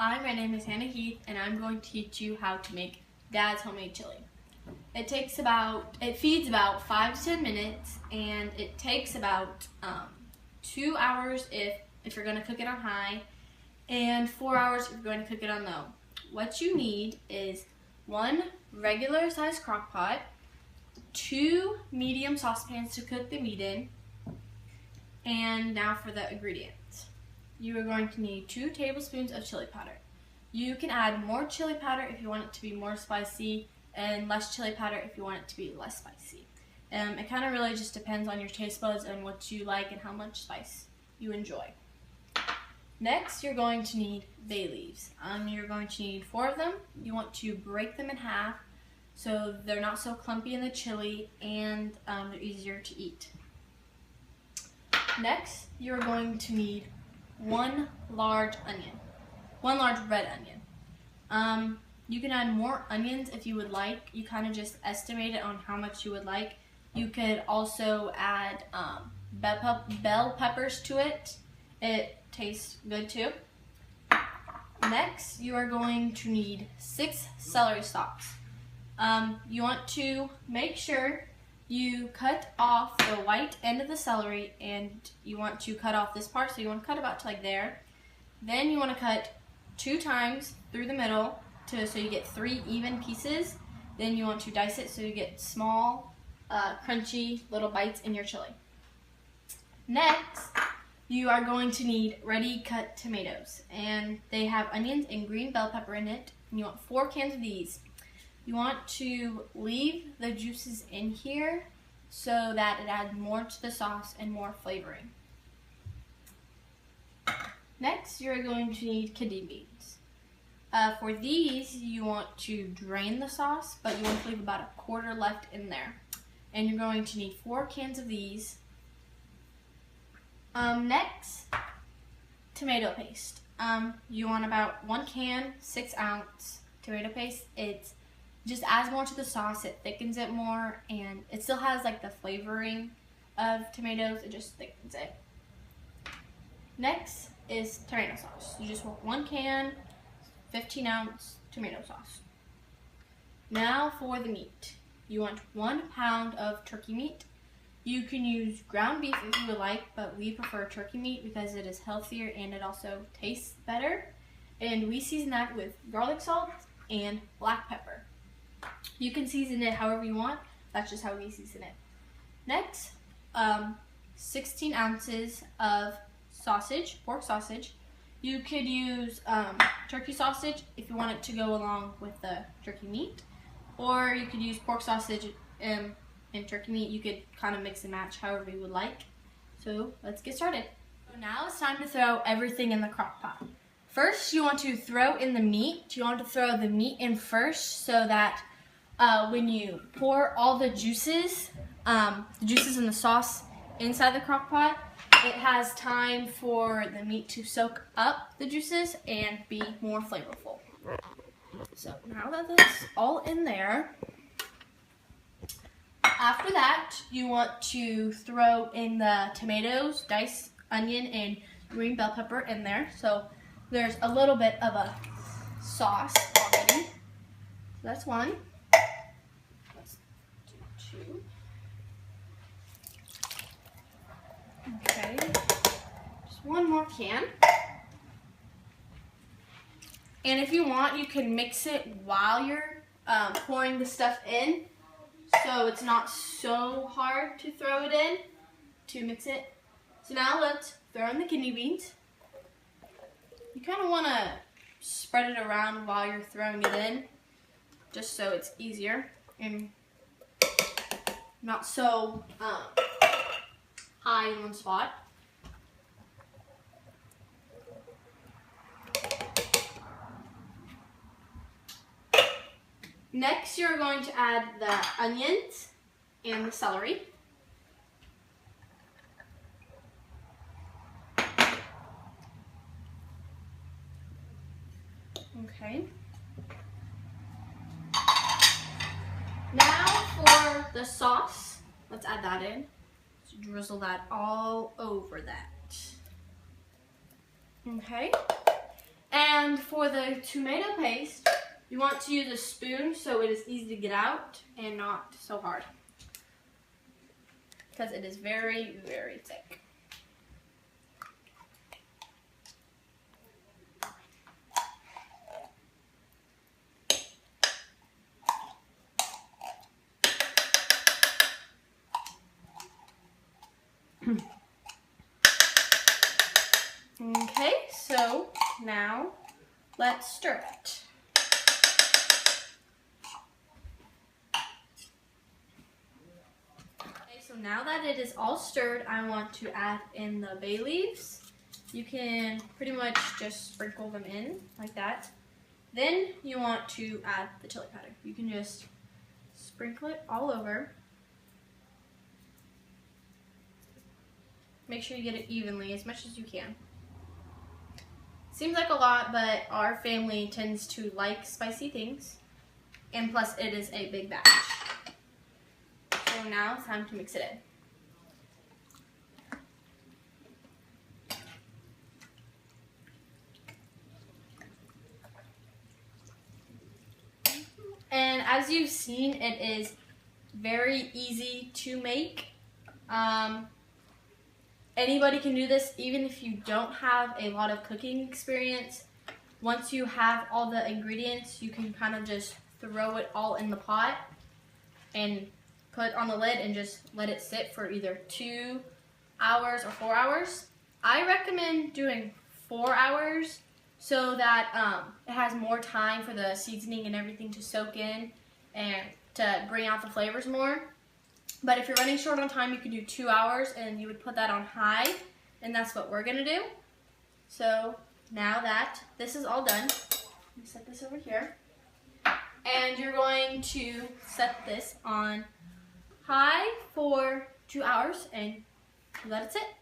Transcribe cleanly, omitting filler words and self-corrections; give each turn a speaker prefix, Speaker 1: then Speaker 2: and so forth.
Speaker 1: Hi, my name is Hannah Heath, and I'm going to teach you how to make Dad's homemade chili. It feeds about 5 to 10 minutes, and it takes about 2 hours if you're going to cook it on high, and 4 hours if you're going to cook it on low. What you need is 1 regular sized crock pot, 2 medium saucepans to cook the meat in, and now for the ingredients. You are going to need 2 tablespoons of chili powder. You can add more chili powder if you want it to be more spicy, and less chili powder if you want it to be less spicy. It kind of really just depends on your taste buds and what you like and how much spice you enjoy. Next, you're going to need bay leaves. You're going to need 4 of them. You want to break them in half so they're not so clumpy in the chili and they're easier to eat. Next, you're going to need 1 large onion, 1 large red onion. You can add more onions if you would like. You kind of just estimate it on how much you would like. You could also add bell peppers to it. It tastes good too. Next, you are going to need 6 celery stalks. You want to make sure you cut off the white end of the celery, and you want to cut off this part, so you want to cut about to like there. Then you want to cut 2 times through the middle so you get 3 even pieces. Then you want to dice it so you get small, crunchy little bites in your chili. Next, you are going to need ready cut tomatoes, and they have onions and green bell pepper in it. And you want 4 cans of these. You want to leave the juices in here so that it adds more to the sauce and more flavoring. Next, you're going to need kidney beans. For these, you want to drain the sauce, but you want to leave about 1/4 left in there. And you're going to need 4 cans of these. Next, tomato paste. You want about 1 can, 6-ounce tomato paste. It just adds more to the sauce, it thickens it more, and it still has like the flavoring of tomatoes, it just thickens it. Next is tomato sauce. You just want 1 can, 15-ounce tomato sauce. Now for the meat. You want 1 pound of turkey meat. You can use ground beef if you would like, but we prefer turkey meat because it is healthier and it also tastes better. And we season that with garlic salt and black pepper. You can season it however you want. That's just how we season it. Next, 16 ounces of sausage, pork sausage. You could use turkey sausage if you want it to go along with the turkey meat. Or you could use pork sausage and turkey meat. You could kind of mix and match however you would like. So let's get started. So now it's time to throw everything in the crock pot. First, you want to throw in the meat. You want to throw the meat in first so that when you pour all the juices and the sauce inside the crock pot, it has time for the meat to soak up the juices and be more flavorful. So now that that's all in there, after that, you want to throw in the tomatoes, diced onion, and green bell pepper in there. So there's a little bit of a sauce already. So that's 1. Let's do 2. Okay, just 1 more can. And if you want, you can mix it while you're pouring the stuff in, so it's not so hard to throw it in to mix it. So now let's throw in the kidney beans. You kind of want to spread it around while you're throwing it in, just so it's easier and not so high in one spot. Next, you're going to add the onions and the celery. Okay. Now for the sauce, let's add that in. drizzle that all over that. Okay. And for the tomato paste, you want to use a spoon so it is easy to get out and not so hard, because it is very, very thick. Okay, so now let's stir it. Okay, so now that it is all stirred, I want to add in the bay leaves. You can pretty much just sprinkle them in like that. Then you want to add the chili powder. You can just sprinkle it all over. Make sure you get it evenly as much as you can. Seems like a lot, but our family tends to like spicy things, and plus it is a big batch. So now it's time to mix it in. And as you've seen, it is very easy to make. Anybody can do this, even if you don't have a lot of cooking experience. Once you have all the ingredients, you can kind of just throw it all in the pot and put it on the lid and just let it sit for either 2 hours or 4 hours. I recommend doing 4 hours so that it has more time for the seasoning and everything to soak in and to bring out the flavors more. But if you're running short on time, you can do 2 hours, and you would put that on high, and that's what we're gonna do. So now that this is all done, let me set this over here, and you're going to set this on high for 2 hours and let it sit.